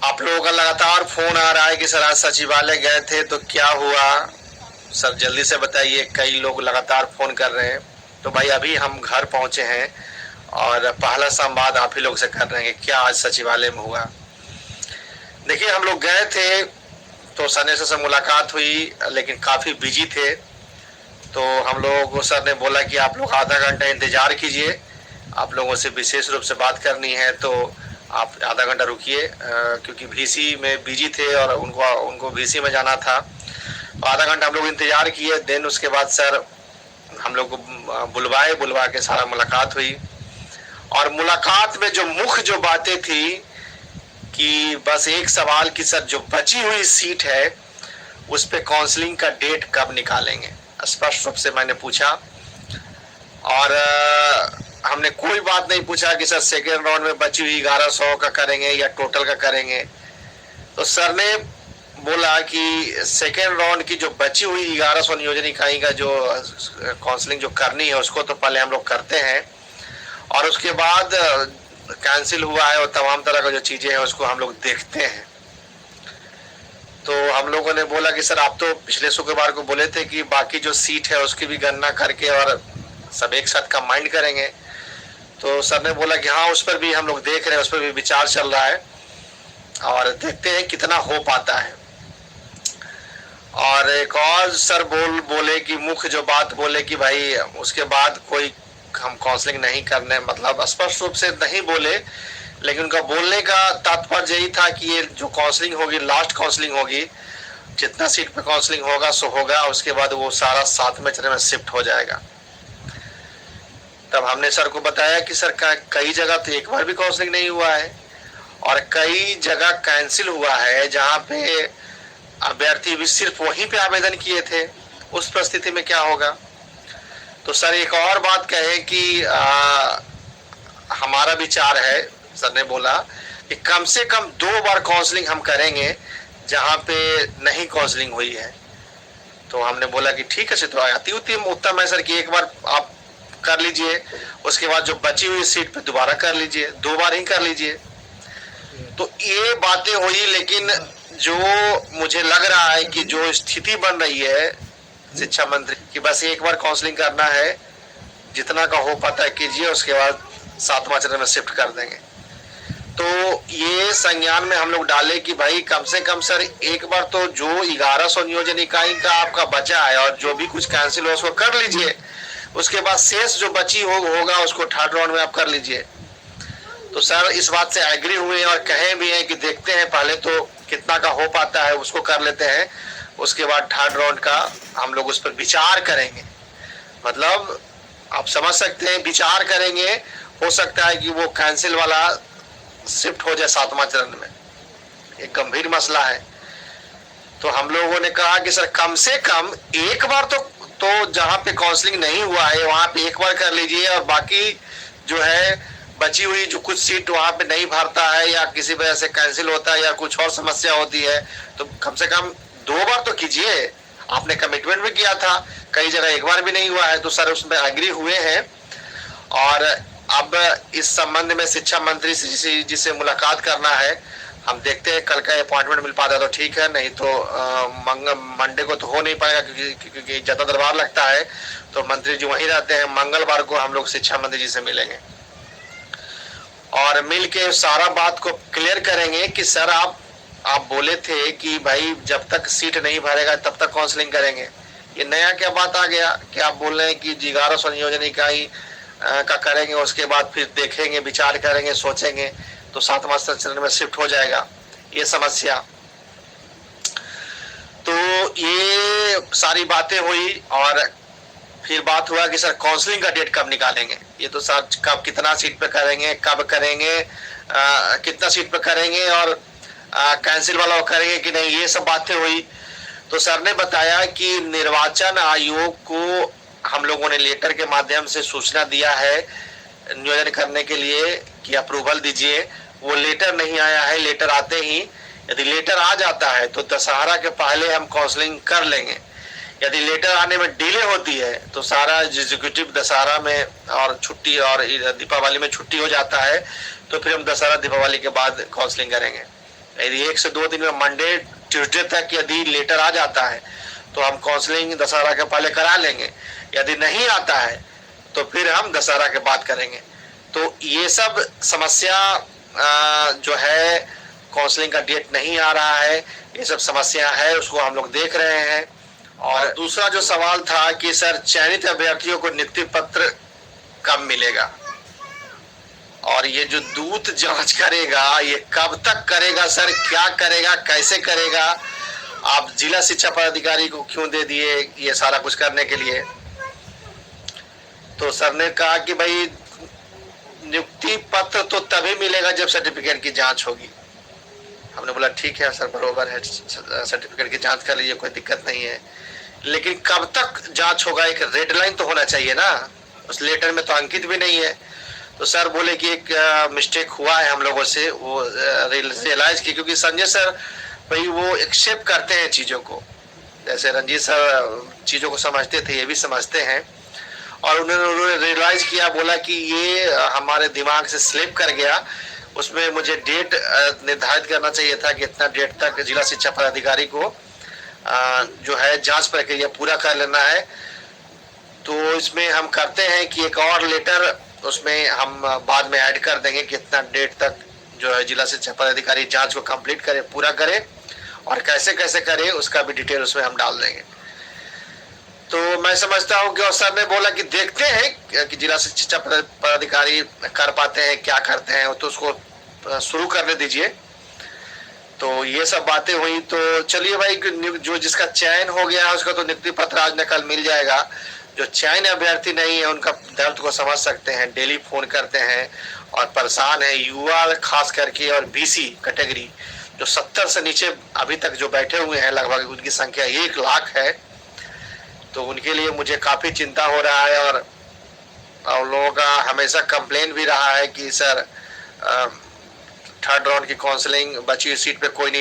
आप लोगों का लगातार फोन आ रहा है कि सर आज सचिवालय गए थे तो क्या हुआ। सर जल्दी से बताइए, कई लोग लगातार फोन कर रहे हैं। तो भाई अभी हम घर पहुंचे हैं और पहला संवाद आप ही लोग से कर रहे हैं कि क्या आज सचिवालय में हुआ। देखिए, हम लोग गए थे तो सनेसर से मुलाकात हुई, लेकिन काफ़ी बिजी थे। तो हम लोगों को सर ने बोला कि आप लोग आधा घंटा इंतज़ार कीजिए, आप लोगों से विशेष रूप से बात करनी है, तो आप आधा घंटा रुकिए, क्योंकि वीसी में बिजी थे और उनको उनको वीसी में जाना था। तो आधा घंटा हम लोग इंतज़ार किए। देन उसके बाद सर हम लोग को बुलवा के सारा मुलाकात हुई। और मुलाकात में जो मुख्य जो बातें थी कि बस एक सवाल कि सर जो बची हुई सीट है उस पे काउंसलिंग का डेट कब निकालेंगे, स्पष्ट रूप से मैंने पूछा। और हमने कोई बात नहीं पूछा कि सर सेकेंड राउंड में बची हुई 1100 का करेंगे या टोटल का करेंगे। तो सर ने बोला कि सेकेंड राउंड की जो बची हुई 1100 नियोजन इकाई का जो काउंसलिंग जो करनी है उसको तो पहले हम लोग करते हैं, और उसके बाद कैंसिल हुआ है और तमाम तरह का जो चीजें हैं उसको हम लोग देखते हैं। तो हम लोगों ने बोला कि सर आप तो पिछले शुक्रवार को बोले थे कि बाकी जो सीट है उसकी भी गणना करके और सब एक साथ कंबाइंड करेंगे। तो सर ने बोला कि हाँ, उस पर भी हम लोग देख रहे हैं, उस पर भी विचार चल रहा है और देखते हैं कितना हो पाता है। और एक और सर बोले कि मुख्य जो बात बोले कि भाई उसके बाद कोई हम काउंसलिंग नहीं करने, मतलब स्पष्ट रूप से नहीं बोले, लेकिन उनका बोलने का तात्पर्य यही था कि ये जो काउंसलिंग होगी लास्ट काउंसलिंग होगी, जितना सीट पे काउंसलिंग होगा सो होगा, उसके बाद वो सारा 7वें चरण में शिफ्ट हो जाएगा। तब हमने सर को बताया कि सर कई जगह तो एक बार भी काउंसलिंग नहीं हुआ है और कई जगह कैंसिल हुआ है जहां पे अभ्यर्थी भी सिर्फ वहीं पे आवेदन किए थे। उस परिस्थिति में क्या होगा। तो सर एक और बात कहे कि हमारा विचार है, सर ने बोला कि कम से कम 2 बार काउंसलिंग हम करेंगे जहां पे नहीं काउंसलिंग हुई है। तो हमने बोला कि ठीक है, तो अति उत्तम है सर कि एक बार आप कर लीजिए, उसके बाद जो बची हुई सीट पे दोबारा कर लीजिए, 2 बार ही कर लीजिए। तो ये बातें हुई, लेकिन जो मुझे लग रहा है कि जो स्थिति बन रही है शिक्षा मंत्री की, बस एक बार काउंसलिंग करना है, जितना का हो पाता है कीजिए, उसके बाद 7वां चरण में शिफ्ट कर देंगे। तो ये संज्ञान में हम लोग डाले कि भाई कम से कम सर एक बार तो जो 1100 नियोजन इकाई का आपका बचा है और जो भी कुछ कैंसिल हो उसको कर लीजिए, उसके बाद शेष जो बची होगा उसको थर्ड राउंड में आप कर लीजिए। तो सर इस बात से एग्री हुए और कहे भी हैं कि देखते हैं पहले तो कितना का हो पाता है उसको कर लेते हैं, उसके बाद थर्ड राउंड का हम लोग उस पर विचार करेंगे। मतलब आप समझ सकते हैं, विचार करेंगे, हो सकता है कि वो कैंसिल वाला शिफ्ट हो जाए 7वां चरण में। एक गंभीर मसला है। तो हम लोगों ने कहा कि सर कम से कम एक बार तो जहां पे काउंसलिंग नहीं हुआ है वहां पे एक बार कर लीजिए, और बाकी जो है बची हुई जो कुछ सीट वहां पे नहीं भरता है या किसी वजह से कैंसिल होता है या कुछ और समस्या होती है, तो कम से कम 2 बार तो कीजिए। आपने कमिटमेंट भी किया था, कई जगह एक बार भी नहीं हुआ है। तो सर उसमें एग्री हुए हैं। और अब इस संबंध में शिक्षा मंत्री जिससे मुलाकात करना है, हम देखते हैं कल का अपॉइंटमेंट मिल पाता है तो ठीक है, नहीं तो मंडे को तो हो नहीं पाएगा क्योंकि जनता दरबार लगता है, तो मंत्री जी वहीं रहते हैं। मंगलवार को हम लोग शिक्षा मंत्री जी से मिलेंगे और मिल के सारा बात को क्लियर करेंगे कि सर आप बोले थे कि भाई जब तक सीट नहीं भरेगा तब तक काउंसलिंग करेंगे। ये नया क्या बात आ गया कि आप बोल रहे हैं कि 1100 नियोजन इकाई का करेंगे, उसके बाद फिर देखेंगे, विचार करेंगे, सोचेंगे, तो 7वां चरण में शिफ्ट हो जाएगा। ये समस्या, तो ये सारी बातें हुई और फिर बात हुआ कि सर काउंसलिंग का डेट कब निकालेंगे। ये तो सर कब कितना सीट पे करेंगे, कब करेंगे, कितना सीट पे करेंगे और कैंसिल वाला करेंगे कि नहीं, ये सब बातें हुई। तो सर ने बताया कि निर्वाचन आयोग को हम लोगों ने लेटर के माध्यम से सूचना दिया है नियोजन करने के लिए कि अप्रूवल दीजिए। वो लेटर नहीं आया है, लेटर आते ही यदि लेटर आ जाता है तो दशहरा के पहले हम काउंसलिंग कर लेंगे। यदि लेटर आने में डिले होती है तो सारा एग्जीक्यूटिव दशहरा में और छुट्टी और दीपावली में छुट्टी हो जाता है, तो फिर हम दशहरा दीपावली के बाद काउंसलिंग करेंगे। यदि 1 से 2 दिन में मंडे ट्यूसडे तक यदि लेटर आ जाता है तो हम काउंसलिंग दशहरा के पहले करा लेंगे। यदि नहीं आता है तो फिर हम दशहरा के बाद करेंगे। तो ये सब समस्या जो है, काउंसलिंग का डेट नहीं आ रहा है, ये सब समस्या है, उसको हम लोग देख रहे हैं। और दूसरा जो सवाल था कि सर चयनित अभ्यर्थियों को नियुक्ति पत्र कब मिलेगा, और ये जो दूत जांच करेगा ये कब तक करेगा सर, क्या करेगा, कैसे करेगा? आप जिला शिक्षा पदाधिकारी को क्यों दे दिए ये सारा कुछ करने के लिए? तो सर ने कहा कि भाई नियुक्ति पत्र तो तभी मिलेगा जब सर्टिफिकेट की जांच होगी। हमने बोला ठीक है सर, बरोबर है, सर्टिफिकेट की जांच कर लीजिए, कोई दिक्कत नहीं है, लेकिन कब तक जांच होगा, एक रेड लाइन तो होना चाहिए ना। उस लेटर में तो अंकित भी नहीं है। तो सर बोले कि एक मिस्टेक हुआ है हम लोगों से, वो रियलाइज की, क्योंकि संजय सर भाई वो एक्सेप्ट करते हैं चीज़ों को, जैसे रंजीत सर चीज़ों को समझते थे, ये भी समझते हैं। और उन्होंने रियलाइज किया, बोला कि ये हमारे दिमाग से स्लिप कर गया, उसमें मुझे डेट निर्धारित करना चाहिए था कि इतना डेट तक जिला शिक्षा पदाधिकारी को जो है जांच प्रक्रिया पूरा कर लेना है। तो इसमें हम करते हैं कि एक और लेटर उसमें हम बाद में ऐड कर देंगे कि इतना डेट तक जो है जिला शिक्षा पदाधिकारी जांच को कंप्लीट करे, पूरा करे, और कैसे कैसे करे उसका भी डिटेल उसमें हम डाल देंगे। तो मैं समझता हूँ कि, और सर ने बोला कि देखते हैं कि जिला शिक्षा पदाधिकारी कर पाते हैं, क्या करते हैं, तो उसको शुरू करने दीजिए। तो ये सब बातें हुई। तो चलिए भाई, जो जिसका चयन हो गया है उसका तो नियुक्ति पत्र आज न कल मिल जाएगा। जो चयन अभ्यर्थी नहीं है उनका दर्द को समझ सकते हैं, डेली फोन करते हैं और परेशान है, युवा खास करके, और बीसी कैटेगरी जो 70 से नीचे अभी तक जो बैठे हुए हैं, लगभग उनकी संख्या 1 लाख है। तो उनके लिए मुझे काफ़ी चिंता हो रहा है। और लोगों का हमेशा कंप्लेन भी रहा है कि सर थर्ड राउंड की काउंसलिंग बची हुई सीट पे कोई नहीं